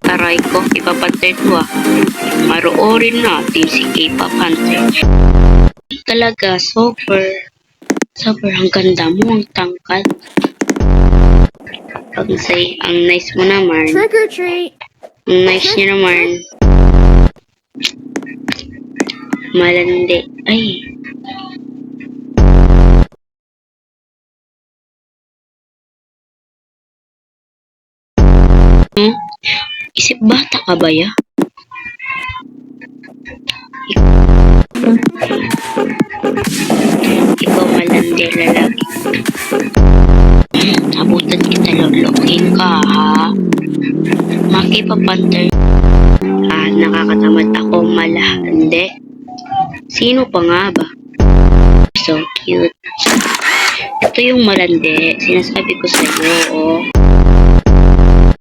Aray ko, ipapantay ko ah. Maroorin natin si K-pop hunter. Talaga, super ang ganda mo, ang tangkad. Ang nice mo naman. Trick or treat. Ang nice niya naman. Malandi. Ay. Isip bata ka ba ya? Ikaw malandi lalaki. Abutan kita lolokin ka ha. Makipapantay. Nakakatamad ako malahandi. Sino pa nga ba? So cute. Ito yung malandi. Sinasabi ko sa'yo, oh.